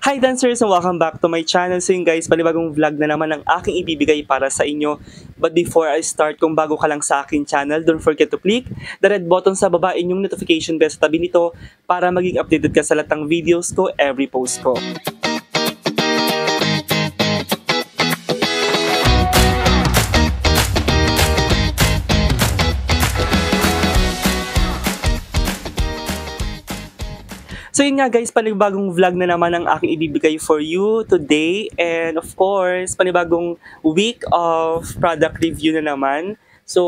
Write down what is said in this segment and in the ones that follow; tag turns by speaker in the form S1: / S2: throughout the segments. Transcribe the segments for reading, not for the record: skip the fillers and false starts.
S1: Hi dancers and welcome back to my channel. So yun guys, panibagong vlog na naman ang aking ibibigay para sa inyo. But before I start, kung bago ka lang sa aking channel, don't forget to click the red button sa baba and yung notification bell sa tabi nito para maging updated ka sa lahat ng videos ko, every post ko. So yun nga guys, panibagong vlog na naman ang aking ibibigay for you today. And of course, panibagong week of product review na naman. So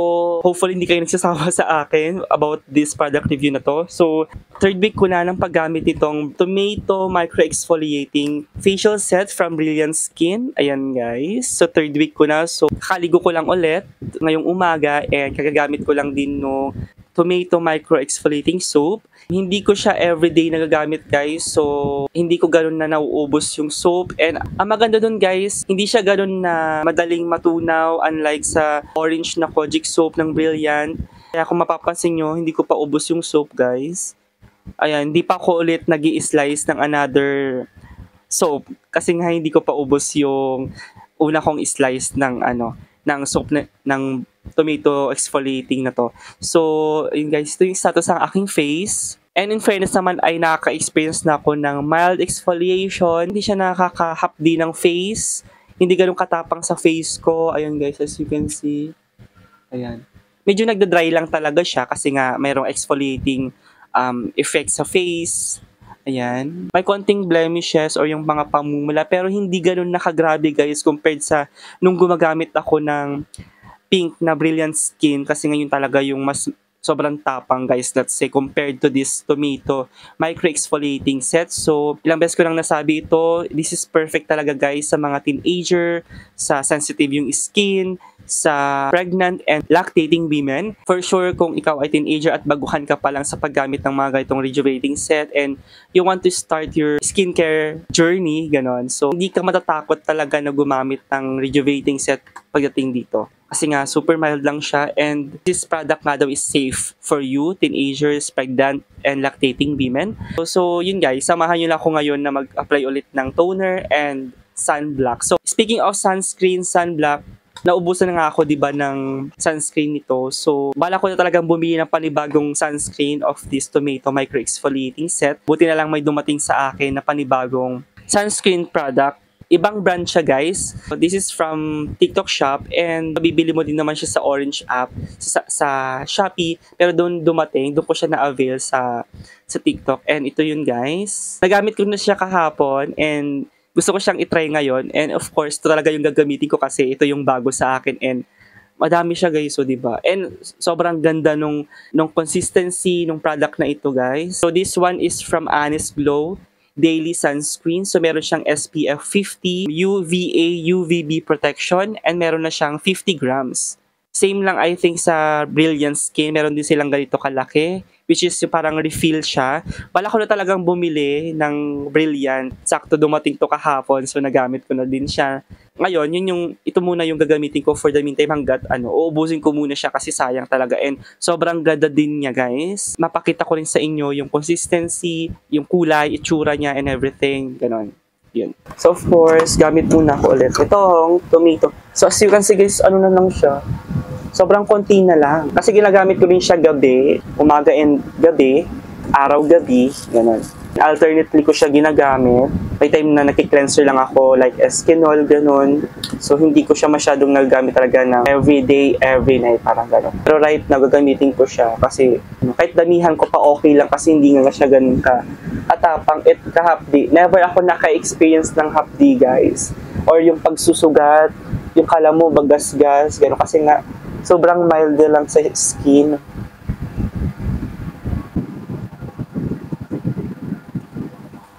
S1: hopefully hindi kayo nagsasawa sa akin about this product review na to. So third week ko na ng paggamit nitong Tomato Micro Exfoliating Facial Set from Brilliant Skin. Ayan guys. So third week ko na. So kakaligo ko lang ulit ngayong umaga and kagagamit ko lang din no Tomato Micro Exfoliating Soap. Hindi ko siya everyday nagagamit guys, so hindi ko ganoon na nauubos yung soap. And ang maganda dun guys, hindi siya ganoon na madaling matunaw unlike sa orange na Kojic soap ng Brilliant. Kaya kung mapapansin nyo, hindi ko pa ubos yung soap guys. Ayan, hindi pa ako ulit nag-i-slice ng another soap kasi nga hindi ko pa ubos yung una kong slice ng ng soap ng tomato exfoliating na to. So, yun guys, ito yung status ng aking face. And in fairness naman ay nakaka-experience na ako ng mild exfoliation. Hindi siya nakakahapdi ng face. Hindi ganun katapang sa face ko. Ayun guys, as you can see. Ayan. Medyo nagda-dry lang talaga siya kasi nga mayroong exfoliating effect sa face. Ayan. May konting blemishes or yung mga pamumula pero hindi ganun nakagrabe guys compared sa nung gumagamit ako ng pink na Brilliant Skin kasi ngayon talaga yung mas sobrang tapang guys, let's say compared to this Tomato Micro Exfoliating Set. So ilang beses ko lang nasabi ito, this is perfect talaga guys sa mga teenager, sa sensitive yung skin, sa pregnant and lactating women. For sure kung ikaw ay teenager at baguhan ka pa lang sa paggamit ng mga ganitong rejuvenating set and you want to start your skincare journey, ganon. So hindi ka matatakot talaga na gumamit ng rejuvenating set pagdating dito. Kasi nga, super mild lang siya and this product nga daw is safe for you, teenagers, pregnant, and lactating women. So yun guys, samahan nyo lang ako ngayon na mag-apply ulit ng toner and sunblock. So speaking of sunscreen, sunblock, naubusan na nga ako diba ng sunscreen nito. So bala ko na talagang bumili ng panibagong sunscreen of this Tomato Micro Exfoliating Set. Buti na lang may dumating sa akin na panibagong sunscreen product. Ibang brand siya guys. This is from TikTok Shop and mabibili mo din naman siya sa Orange app sa Shopee pero doon ko siya na-avail sa TikTok and ito yun guys. Nagamit ko na siya kahapon and gusto ko siyang i-try ngayon and of course ito talaga yung gagamitin ko kasi ito yung bago sa akin and madami siya guys, so diba? And sobrang ganda nung consistency nung product na ito guys. So this one is from Honest Glow Daily Sunscreen. So meron siyang SPF 50, UVA, UVB protection, and meron na siyang 50 grams. Same lang I think sa Brilliant Skin, meron din silang ganito kalaki, which is yung parang refill siya. Wala ko na talagang bumili ng Brilliant. Sakto dumating to kahapon, so nagamit ko na din siya. Ngayon, ito muna yung gagamitin ko for the meantime hanggat uubusin ko muna siya kasi sayang talaga and sobrang ganda din niya guys. Mapakita ko rin sa inyo yung consistency, yung kulay, itsura niya and everything, ganon. Yun. So of course, gamit muna ko ulit itong tomato. So as you can see guys, na lang siya. Sobrang konti na lang. Kasi ginagamit ko rin siya gabi, umaga and gabi, araw-gabi, ganon. Alternately ko siya ginagamit. May time na nakiklenser lang ako like Eskinol, ganon. So hindi ko siya masyadong nagagamit talaga ng everyday, every night, parang ganon. Pero right now, gagamitin ko siya kasi kahit damihan ko pa okay lang kasi hindi nga siya ganun ka atapang at kahapdi. Never ako naka-experience ng hapdi guys. Or yung pagsusugat, yung kala mo bagasgas, ganon. Kasi nga, sobrang mild lang sa skin.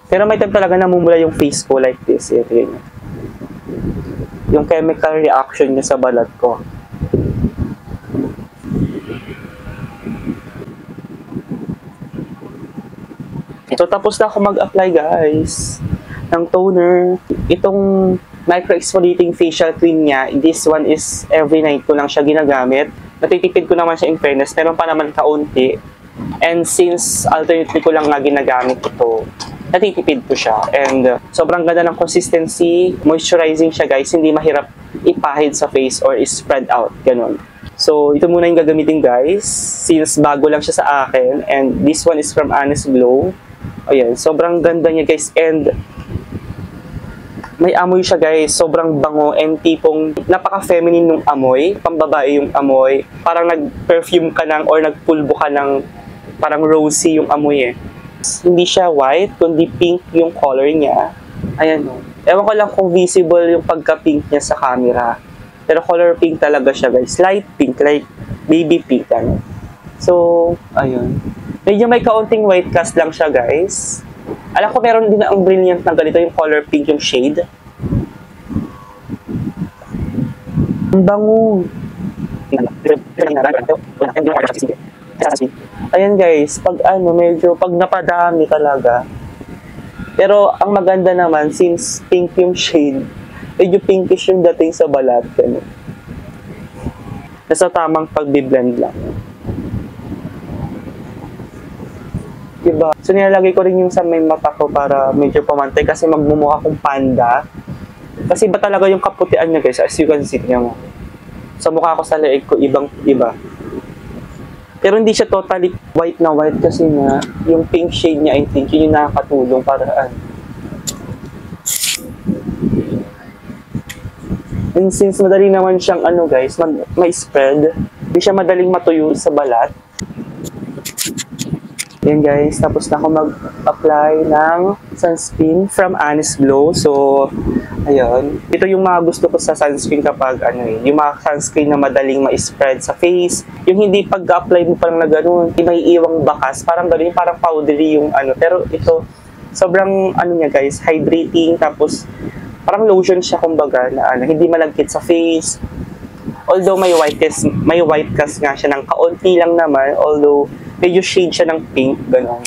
S1: Pero may time talaga namumula yung face ko like this. Ito yun. Yung chemical reaction niya sa balat ko. So tapos na ako mag-apply guys ng toner. Itong Micro Exfoliating Facial Cream niya, this one is every night ko lang siya ginagamit. Natitipid ko naman siya in fairness. Meron pa naman kaunti. And since alternately ko lang nga ginagamit ito, natitipid po siya. And sobrang ganda ng consistency, moisturizing siya guys, hindi mahirap ipahid sa face or spread out, ganun. So, ito muna yung gagamitin guys, since bago lang siya sa akin, and this one is from Honest Glow. Ayan, sobrang ganda niya guys, and may amoy siya guys, sobrang bango, and tipong napaka-feminine nung amoy, pambabae yung amoy, parang nag-perfume ka ng or nagpulbo ka ng parang rosy yung amoy eh. Hindi siya white, kundi pink yung color niya. Ayan o. Ewan ko lang kung visible yung pagka-pink niya sa camera. Pero color pink talaga siya guys. Light pink, like baby pink. Ano. So, ayun. Medyo may kaunting white cast lang siya guys. Alam ko meron din ang brilliant na ganito yung color pink yung shade. Ang bango. Ayan guys, pag medyo napadami talaga. Pero ang maganda naman, since pink yung shade, medyo pinkish yung dating sa balat. Ano. Nasa tamang pag-blend lang. Diba? So nilalagay ko rin yung sa may mata ko para medyo pamantay kasi magmumukha akong panda. Kasi iba talaga yung kaputian niya guys, as you can see niya mo. Sa mukha ko sa leeg ko, iba. Pero hindi siya totally white na white kasi nga, yung pink shade niya, I think, yun yung nakakatulong para And since madali naman siyang guys, may spread, hindi siya madaling matuyo sa balat. Yan guys, tapos na ako mag-apply ng sunscreen from Honest Glow. So, ayun. Ito yung mga gusto ko sa sunscreen kapag yung mga sunscreen na madaling ma-spread sa face. Yung hindi pag-apply mo parang na gano'n, hindi may iwang bakas, parang gano'n, parang powdery yung Pero ito, sobrang niya guys, hydrating, tapos parang lotion siya kumbaga na hindi malagkit sa face. Although may white cast nga siya ng kaunti lang naman, although medyo shade siya ng pink, gano'n.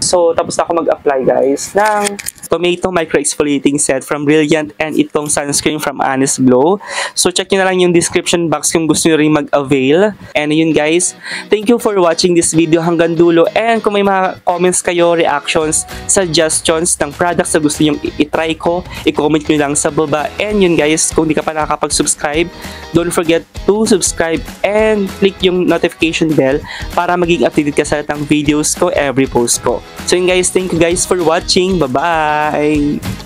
S1: So, tapos na ako mag-apply guys ng Tomato Micro Exfoliating Set from Brilliant and itong sunscreen from Honest Glow. So, check nyo na lang yung description box kung gusto nyo rin mag-avail. And yun guys, thank you for watching this video hanggang dulo. And kung may mga comments kayo, reactions, suggestions ng products na gusto nyo itry ko, i-comment nyo lang sa baba. And yun guys, kung di ka pa nakakapag-subscribe, don't forget to subscribe and click yung notification bell para maging updated ka sa lahat ng videos ko every post ko. So yun guys, thank you guys for watching. Bye-bye!